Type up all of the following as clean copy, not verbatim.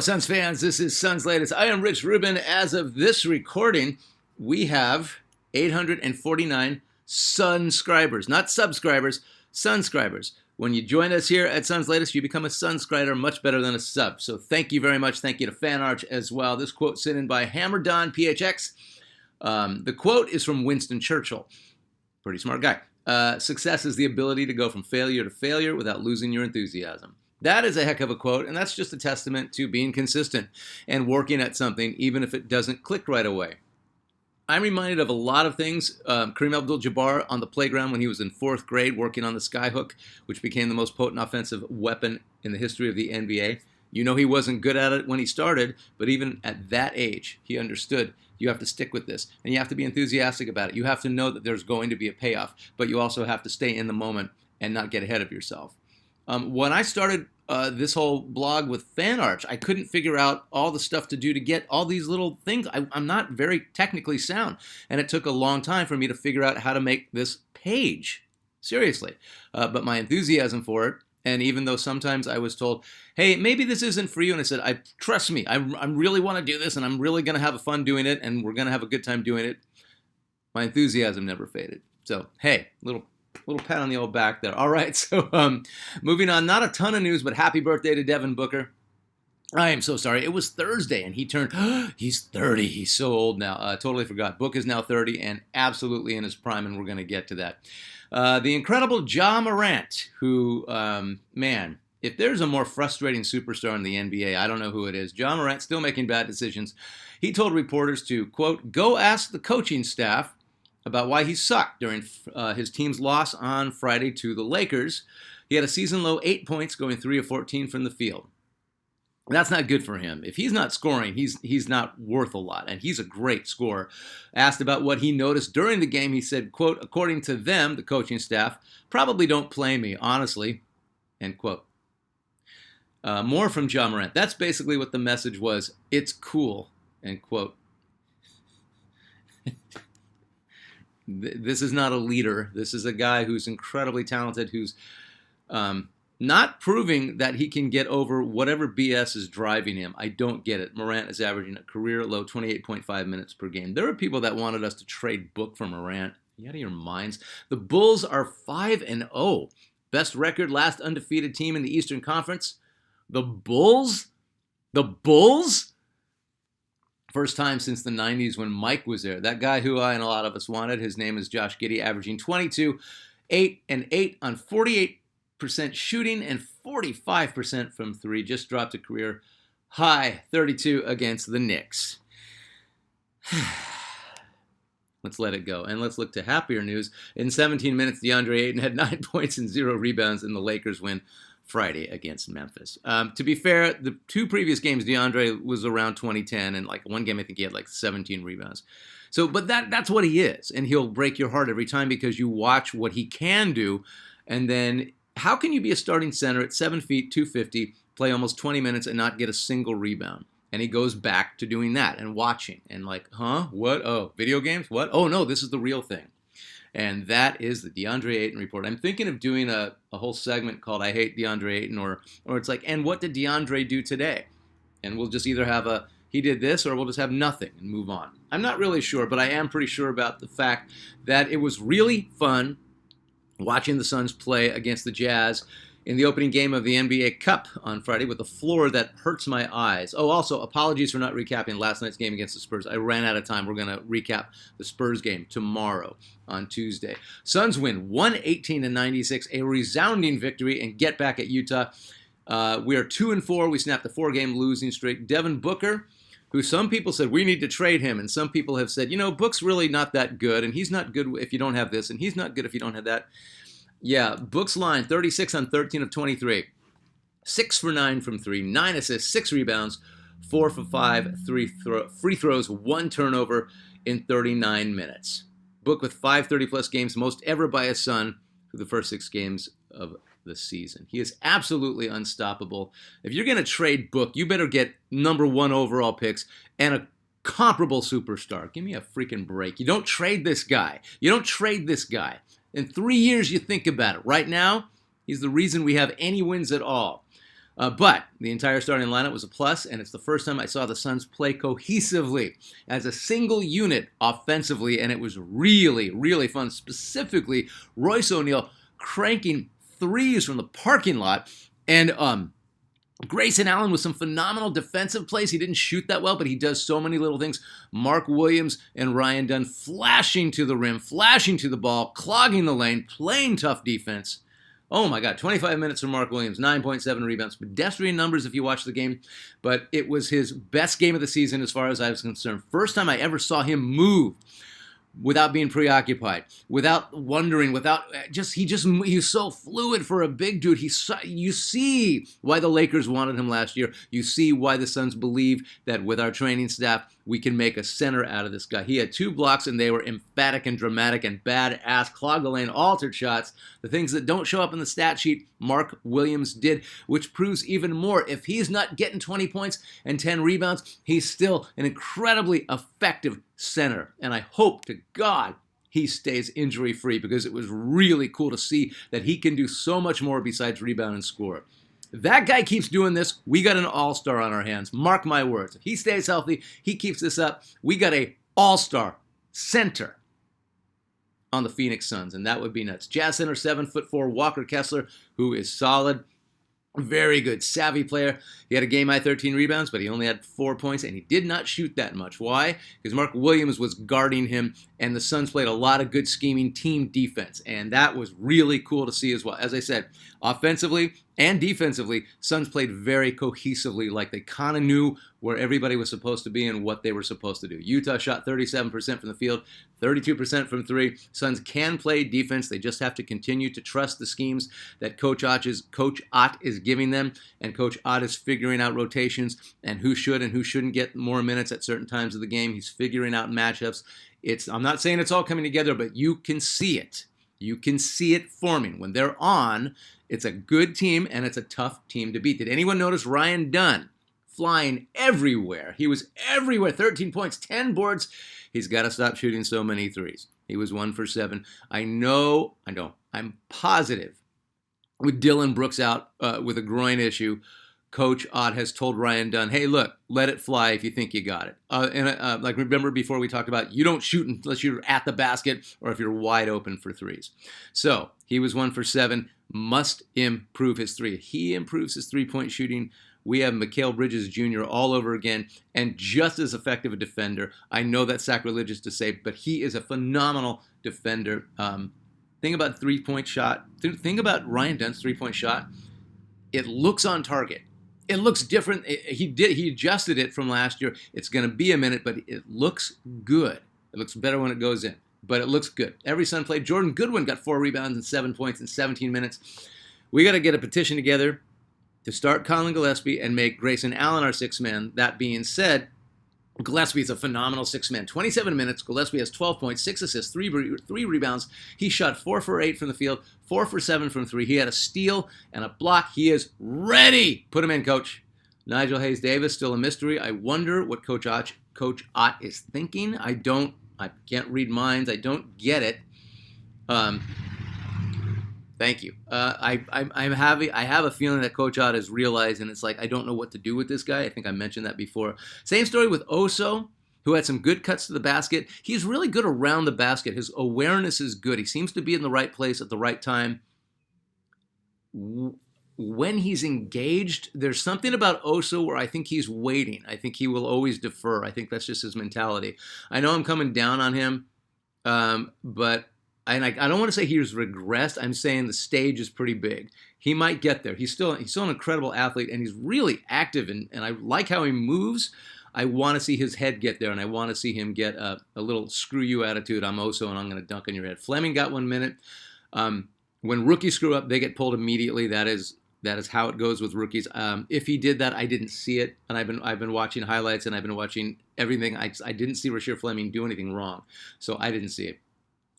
Suns fans, this is Suns Latest. I am Rich Rubin. As of this recording, we have 849 Sunscribers, not subscribers, Sunscribers. When you join us here at Suns Latest, you become a Sunscriber, much better than a sub. So thank you very much. Thank you to FanArch as well. This quote sent in by Hammer Don PHX. The quote is from Winston Churchill. Pretty smart guy. Success is the ability to go from failure to failure without losing your enthusiasm. That is a heck of a quote, and that's just a testament to being consistent and working at something, even if it doesn't click right away. I'm reminded of a lot of things. Kareem Abdul-Jabbar on the playground when he was in 4th grade working on the skyhook, which became the most potent offensive weapon in the history of the NBA. You know he wasn't good at it when he started, but even at that age, he understood you have to stick with this, and you have to be enthusiastic about it. You have to know that there's going to be a payoff, but you also have to stay in the moment and not get ahead of yourself. When I started this whole blog with FanArch, I couldn't figure out all the stuff to do to get all these little things. I'm not very technically sound, and it took a long time for me to figure out how to make this page. Seriously. But my enthusiasm for it, and even though sometimes I was told, hey, maybe this isn't for you, and I said, trust me, I really want to do this, and I'm really going to have fun doing it, and we're going to have a good time doing it. My enthusiasm never faded. So, hey, little pat on the old back there. All right, so moving on. Not a ton of news, but happy birthday to Devin Booker. I am so sorry. It was Thursday, and he turned, he's 30. He's so old now. Totally forgot. Book is now 30 and absolutely in his prime, and we're going to get to that. The incredible Ja Morant, who, man, if there's a more frustrating superstar in the NBA, I don't know who it is. Ja Morant still making bad decisions. He told reporters to, quote, go ask the coaching staff about why he sucked during his team's loss on Friday to the Lakers. He had a season-low 8 points, going 3 of 14 from the field. That's not good for him. If he's not scoring, he's not worth a lot, and he's a great scorer. Asked about what he noticed during the game, he said, quote, according to them, the coaching staff, probably don't play me, honestly, end quote. More from Ja Morant. That's basically what the message was. It's cool, end quote. This is not a leader. This is a guy who's incredibly talented, who's not proving that he can get over whatever BS is driving him. I don't get it. Morant is averaging a career-low 28.5 minutes per game. There are people that wanted us to trade Book for Morant. Are you out of your minds? The Bulls are 5-0. Best record, last undefeated team in the Eastern Conference. The Bulls? The Bulls? First time since the 90s when Mike was there. That guy who I and a lot of us wanted, his name is Josh Giddey, averaging 22, 8 and 8 on 48% shooting and 45% from three. Just dropped a career high 32 against the Knicks. Let's let it go. And let's look to happier news. In 17 minutes, Deandre Ayton had 9 points and 0 rebounds in the Lakers win Friday against Memphis. To be fair, the 2 previous games, DeAndre was around 2010, and like one game I think he had like 17 rebounds. So, but that's what he is, and he'll break your heart every time because you watch what he can do, and then how can you be a starting center at 7 feet, 250, play almost 20 minutes and not get a single rebound? And he goes back to doing that and watching and like, huh? What? Oh, video games? What? Oh no, this is the real thing. And that is the DeAndre Ayton report. I'm thinking of doing a whole segment called I Hate DeAndre Ayton, or it's like, and what did DeAndre do today? And we'll just either have a, he did this, or we'll just have nothing and move on. I'm not really sure, but I am pretty sure about the fact that it was really fun watching the Suns play against the Jazz in the opening game of the NBA Cup on Friday with a floor that hurts my eyes. Oh, also, apologies for not recapping last night's game against the Spurs. I ran out of time. We're going to recap the Spurs game tomorrow on Tuesday. Suns win 118-96, a resounding victory, and get back at Utah. We are 2-4. We snapped the 4-game losing streak. Devin Booker, who some people said we need to trade him, and some people have said, you know, Book's really not that good, and he's not good if you don't have this, and he's not good if you don't have that. Yeah, Book's line, 36 on 13 of 23. 6 for 9 from 3, 9 assists, 6 rebounds, 4 for 5, free throws, 1 turnover in 39 minutes. Book with 5 30-plus games, most ever by a Sun through the first 6 games of the season. He is absolutely unstoppable. If you're going to trade Book, you better get number 1 overall picks and a comparable superstar. Give me a freaking break. You don't trade this guy. You don't trade this guy. In 3 years, you think about it. Right now, he's the reason we have any wins at all. But the entire starting lineup was a plus, and it's the first time I saw the Suns play cohesively as a single unit offensively, and it was really, really fun. Specifically, Royce O'Neal cranking threes from the parking lot, and Grayson Allen with some phenomenal defensive plays. He didn't shoot that well, but he does so many little things. Mark Williams and Ryan Dunn flashing to the rim, flashing to the ball, clogging the lane, playing tough defense. Oh my God, 25 minutes from Mark Williams, 9.7 rebounds. Pedestrian numbers if you watch the game, but it was his best game of the season as far as I was concerned. First time I ever saw him move without being preoccupied, without wondering, without he's so fluid for a big dude. You see why the Lakers wanted him last year. You see why the Suns believe that with our training staff, we can make a center out of this guy. He had 2 blocks, and they were emphatic and dramatic and badass, clog the lane, altered shots. The things that don't show up in the stat sheet, Mark Williams did, which proves even more. If he's not getting 20 points and 10 rebounds, he's still an incredibly effective center. And I hope to God he stays injury-free, because it was really cool to see that he can do so much more besides rebound and score. If that guy keeps doing this, we got an all-star on our hands. Mark my words. If he stays healthy, he keeps this up, we got a all-star center on the Phoenix Suns, and that would be nuts. Jazz center, 7'4", Walker Kessler, who is solid. Very good, savvy player. He had a game-high 13 rebounds, but he only had 4 points, and he did not shoot that much. Why? Because Mark Williams was guarding him, and the Suns played a lot of good scheming team defense, and that was really cool to see as well. As I said, offensively and defensively, Suns played very cohesively, like they kind of knew where everybody was supposed to be and what they were supposed to do. Utah shot 37% from the field, 32% from 3. Suns can play defense. They just have to continue to trust the schemes that Coach Ott is giving them, and Coach Ott is figuring out rotations and who should and who shouldn't get more minutes at certain times of the game. He's figuring out matchups. I'm not saying it's all coming together, but you can see it. You can see it forming. When they're on, it's a good team, and it's a tough team to beat. Did anyone notice Ryan Dunn flying everywhere? He was everywhere. 13 points, 10 boards. He's got to stop shooting so many threes. He was 1 for 7. I'm positive with Dylan Brooks out with a groin issue, Coach Ott has told Ryan Dunn, hey, look, let it fly if you think you got it. Like remember before we talked about you don't shoot unless you're at the basket or if you're wide open for threes. So he was 1 for 7, must improve his 3. He improves his 3-point shooting. We have Mikal Bridges Jr. all over again, and just as effective a defender. I know that's sacrilegious to say, but he is a phenomenal defender. Think about 3-point shot. Think about Ryan Dunn's 3-point shot. It looks on target. It looks different. He adjusted it from last year. It's going to be a minute, but it looks good. It looks better when it goes in, but it looks good. Every Sun played. Jordan Goodwin got 4 rebounds and 7 points in 17 minutes. We got to get a petition together to start Colin Gillespie and make Grayson Allen our 6th man. That being said, Gillespie is a phenomenal 6th man. 27 minutes. Gillespie has 12 points, 6 assists, 3 rebounds. He shot 4 for 8 from the field, 4 for 7 from 3. He had a steal and a block. He is ready. Put him in, Coach. Nigel Hayes-Davis, still a mystery. I wonder what Coach Ott is thinking. I can't read minds. I don't get it. Thank you. I have a feeling that Coach Ott has realized, and it's like, I don't know what to do with this guy. I think I mentioned that before. Same story with Oso, who had some good cuts to the basket. He's really good around the basket. His awareness is good. He seems to be in the right place at the right time. When he's engaged, there's something about Oso where I think he's waiting. I think he will always defer. I think that's just his mentality. I know I'm coming down on him, but I don't want to say he's regressed. I'm saying the stage is pretty big. He might get there. He's still an incredible athlete, and he's really active, and I like how he moves. I want to see his head get there, and I want to see him get a little screw you attitude. I'm Oso, and I'm going to dunk on your head. Fleming got 1 minute. When rookies screw up, they get pulled immediately. That is how it goes with rookies. If he did that, I didn't see it, and I've been watching highlights, and I've been watching everything. I didn't see Rasheer Fleming do anything wrong, so I didn't see it.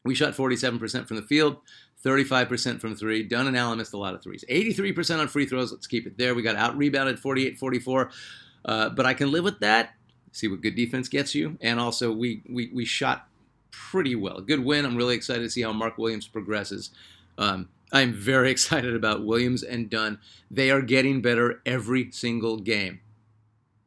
We shot 47% from the field, 35% from 3. Dunn and Allen missed a lot of threes. 83% on free throws. Let's keep it there. We got out-rebounded 48-44. But I can live with that. See what good defense gets you. And also, we shot pretty well. Good win. I'm really excited to see how Mark Williams progresses. I'm very excited about Williams and Dunn. They are getting better every single game.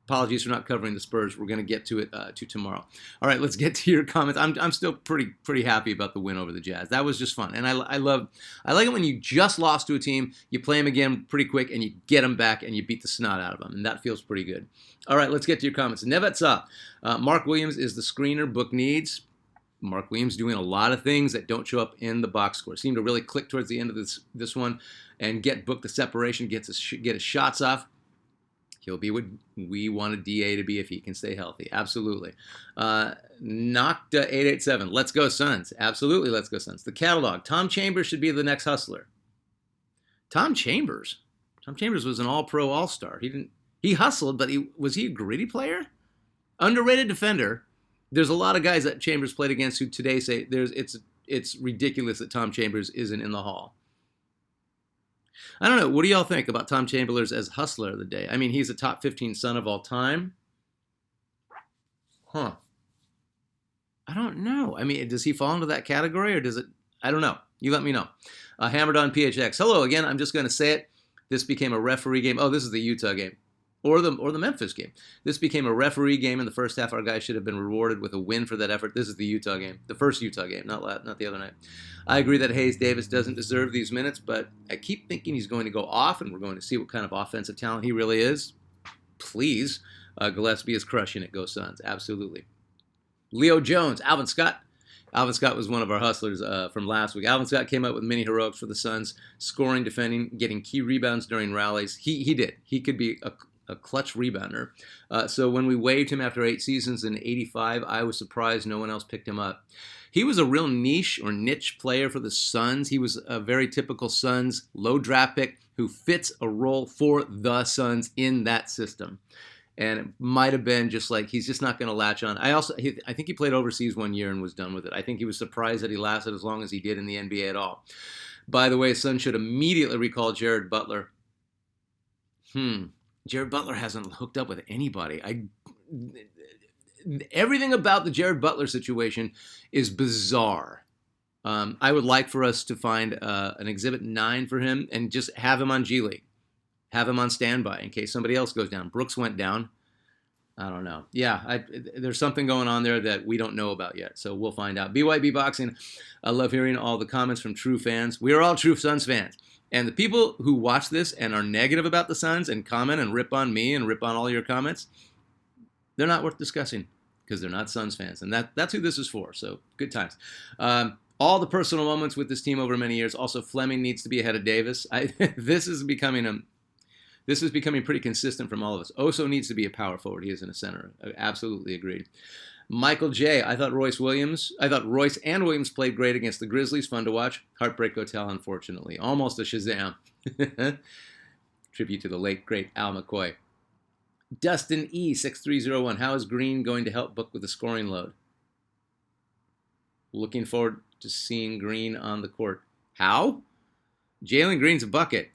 Apologies for not covering the Spurs. We're going to get to it tomorrow. All right, let's get to your comments. I'm still pretty happy about the win over the Jazz. That was just fun, and I like it when you just lost to a team, you play them again pretty quick, and you get them back, and you beat the snot out of them, and that feels pretty good. All right, let's get to your comments. Nevetsa, Mark Williams is the screener Book needs. Mark Williams doing a lot of things that don't show up in the box score. Seemed to really click towards the end of this one, and get Book the separation, get his shots off. He'll be what we want a DA to be if he can stay healthy. Absolutely. Knocked 887. Let's go Suns. Absolutely, let's go Suns. The catalog. Tom Chambers should be the next hustler. Tom Chambers was an All-Pro All-Star. He hustled, but was he a gritty player? Underrated defender. There's a lot of guys that Chambers played against who today say it's ridiculous that Tom Chambers isn't in the Hall. I don't know. What do y'all think about Tom Chambers as hustler of the day? I mean, he's a top 15 Sun of all time. Huh. I don't know. I mean, does he fall into that category or does it? I don't know. You let me know. Hammered on PHX. Hello again. I'm just going to say it. This became a referee game. Oh, this is the Utah game. Or the Memphis game. This became a referee game in the first half. Our guys should have been rewarded with a win for that effort. This is the Utah game, the first Utah game, not the other night. I agree that Hayes Davis doesn't deserve these minutes, but I keep thinking he's going to go off, and we're going to see what kind of offensive talent he really is. Please, Gillespie is crushing it. Go Suns, absolutely. Leo Jones, Alvin Scott. Alvin Scott was one of our hustlers from last week. Alvin Scott came up with mini heroics for the Suns, scoring, defending, getting key rebounds during rallies. He did. He could be a clutch rebounder. So when we waived him after 8 seasons in '85, I was surprised no one else picked him up. He was a real niche player for the Suns. He was a very typical Suns low draft pick who fits a role for the Suns in that system. And it might have been just like he's just not going to latch on. I think he played overseas 1 year and was done with it. I think he was surprised that he lasted as long as he did in the NBA at all. By the way, Suns should immediately recall Jared Butler. Jared Butler hasn't hooked up with anybody. Everything about the Jared Butler situation is bizarre. I would like for us to find an Exhibit 9 for him and just have him on G League. Have him on standby in case somebody else goes down. Brooks went down. I don't know. Yeah, there's something going on there that we don't know about yet, so we'll find out. BYB Boxing, I love hearing all the comments from true fans. We are all true Suns fans. And the people who watch this and are negative about the Suns and comment and rip on me and rip on all your comments, they're not worth discussing because they're not Suns fans. And that's who this is for, so good times. All the personal moments with this team over many years. Also, Fleming needs to be ahead of Davis. This is becoming pretty consistent from all of us. Oso needs to be a power forward. He isn't a center. I absolutely agreed. Michael J. I thought Royce and Williams played great against the Grizzlies. Fun to watch. Heartbreak Hotel, unfortunately. Almost a Shazam. Tribute to the late, great Al McCoy. Dustin E. 6301. How is Green going to help Book with the scoring load? Looking forward to seeing Green on the court. How? Jalen Green's a bucket.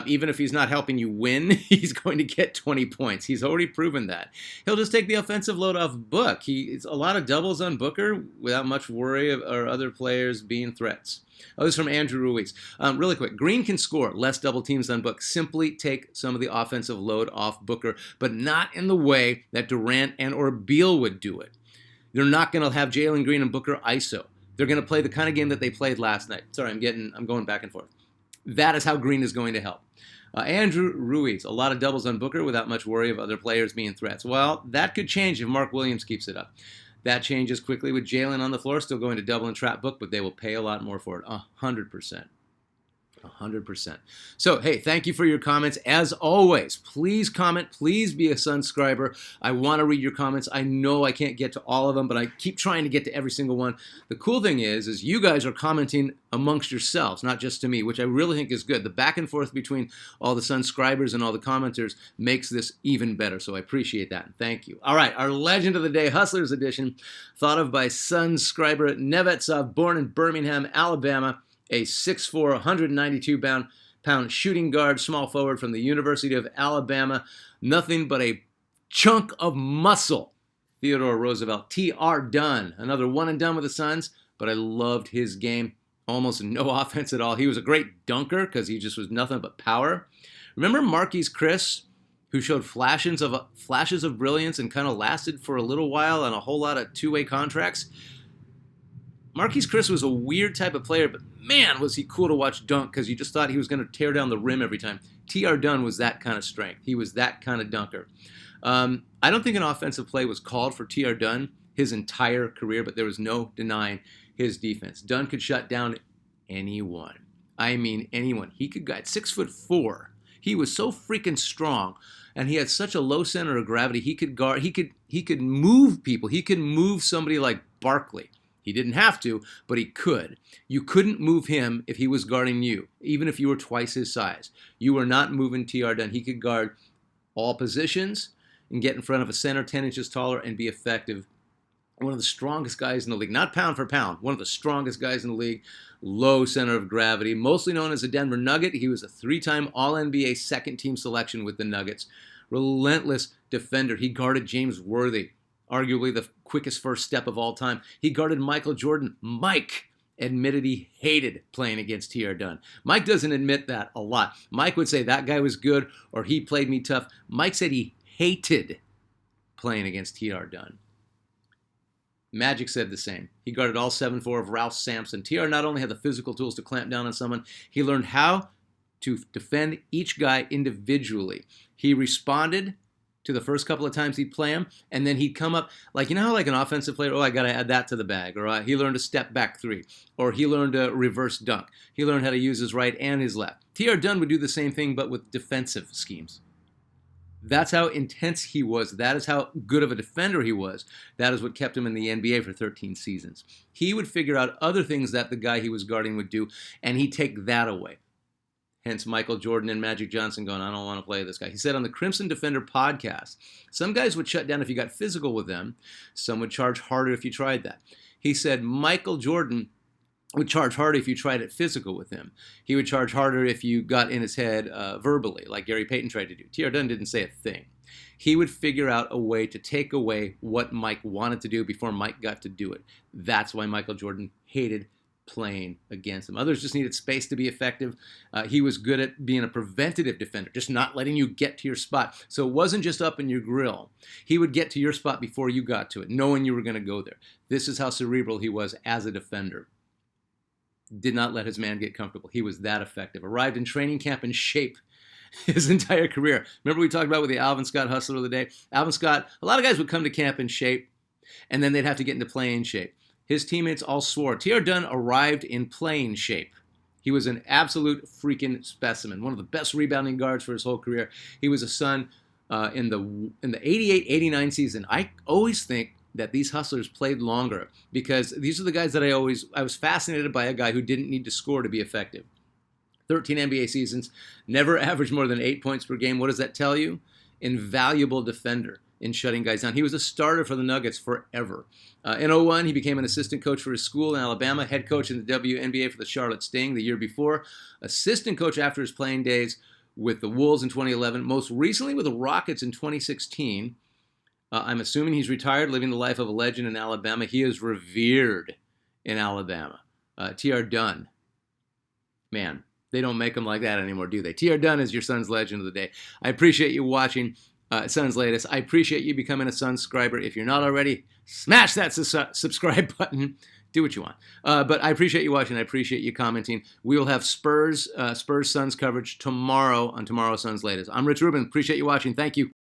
Even if he's not helping you win, he's going to get 20 points. He's already proven that. He'll just take the offensive load off Book. It's a lot of doubles on Booker without much worry of or other players being threats. Oh, this is from Andrew Ruiz. Really quick, Green can score less double teams on Book. Simply take some of the offensive load off Booker, but not in the way that Durant and or Beal would do it. They're not going to have Jalen Green and Booker ISO. They're going to play the kind of game that they played last night. Sorry, I'm going back and forth. That is how Green is going to help. Andrew Ruiz, a lot of doubles on Booker without much worry of other players being threats. Well, that could change if Mark Williams keeps it up. That changes quickly with Jalen on the floor, still going to double and trap Book, but they will pay a lot more for it. 100%. 100%. So, hey, thank you for your comments. As always, please comment. Please be a subscriber. I want to read your comments. I know I can't get to all of them, but I keep trying to get to every single one. The cool thing is you guys are commenting amongst yourselves, not just to me, which I really think is good. The back and forth between all the subscribers and all the commenters makes this even better, so I appreciate that, and thank you. All right, our Legend of the Day, Hustlers Edition, thought of by subscriber Nevetsov, born in Birmingham, Alabama, a 6'4", 192-pound shooting guard, small forward from the University of Alabama. Nothing but a chunk of muscle. Theodore Roosevelt, T.R. Dunn, another one and done with the Suns, but I loved his game. almost no offense at all. He was a great dunker because he just was nothing but power. Remember Marquise Chris, who showed flashes of brilliance and kind of lasted for a little while on a whole lot of two-way contracts? Marquise Chris was a weird type of player, but man, was he cool to watch dunk because you just thought he was going to tear down the rim every time. T.R. Dunn was that kind of strength. He was that kind of dunker. I don't think an offensive play was called for T.R. Dunn his entire career, but there was no denying his defense. Dunn could shut down anyone. I mean anyone. He could guide 6'4". He was so freaking strong, and he had such a low center of gravity. He could guard. He could move people. He could move somebody like Barkley. He didn't have to, but he could. You couldn't move him if he was guarding you, even if you were twice his size. You were not moving T.R. Dunn. He could guard all positions and get in front of a center 10 inches taller and be effective. One of the strongest guys in the league, not pound for pound, one of the strongest guys in the league, low center of gravity, mostly known as a Denver Nugget. He was a 3-time All-NBA second-team selection with the Nuggets. Relentless defender. He guarded James Worthy, arguably the quickest first step of all time. He guarded Michael Jordan. Mike admitted he hated playing against T.R. Dunn. Mike doesn't admit that a lot. Mike would say that guy was good or he played me tough. Mike said he hated playing against T.R. Dunn. Magic said the same. He guarded all 7'4" of Ralph Sampson. T.R. not only had the physical tools to clamp down on someone, he learned how to defend each guy individually. He responded to the first couple of times he'd play him, and then he'd come up, like, you know how like an offensive player, I got to add that to the bag, or he learned a step back three, or he learned a reverse dunk. He learned how to use his right and his left. T.R. Dunn would do the same thing, but with defensive schemes. That's how intense he was. That is how good of a defender he was. That is what kept him in the NBA for 13 seasons. He would figure out other things that the guy he was guarding would do, and he'd take that away. Hence Michael Jordan and Magic Johnson going, I don't want to play this guy. He said on the Crimson Defender podcast, some guys would shut down if you got physical with them. Some would charge harder if you tried that. He said Michael Jordan would charge harder if you tried it physical with him. He would charge harder if you got in his head verbally, like Gary Payton tried to do. T.R. Dunn didn't say a thing. He would figure out a way to take away what Mike wanted to do before Mike got to do it. That's why Michael Jordan hated playing against him. Others just needed space to be effective. He was good at being a preventative defender, just not letting you get to your spot. So it wasn't just up in your grill. He would get to your spot before you got to it, knowing you were going to go there. This is how cerebral he was as a defender. Did not let his man get comfortable. He was that effective. Arrived in training camp in shape his entire career. Remember we talked about with the Alvin Scott Hustler of the day? Alvin Scott, a lot of guys would come to camp in shape, and then they'd have to get into playing shape. His teammates all swore. T.R. Dunn arrived in playing shape. He was an absolute freaking specimen, one of the best rebounding guards for his whole career. He was a Sun in the 88-89 season. I always think that these hustlers played longer because these are the guys that I was fascinated by, a guy who didn't need to score to be effective. 13 NBA seasons, never averaged more than 8 points per game. What does that tell you? Invaluable defender in shutting guys down. He was a starter for the Nuggets forever. In 01, he became an assistant coach for his school in Alabama, head coach in the WNBA for the Charlotte Sting the year before, assistant coach after his playing days with the Wolves in 2011, most recently with the Rockets in 2016. I'm assuming he's retired, living the life of a legend in Alabama. He is revered in Alabama. T.R. Dunn. Man, they don't make them like that anymore, do they? T.R. Dunn is your Suns legend of the day. I appreciate you watching Suns Latest. I appreciate you becoming a Suns subscriber. If you're not already, smash that subscribe button. Do what you want. But I appreciate you watching. I appreciate you commenting. We will have Spurs Suns coverage tomorrow on tomorrow's Suns Latest. I'm Rich Rubin. Appreciate you watching. Thank you.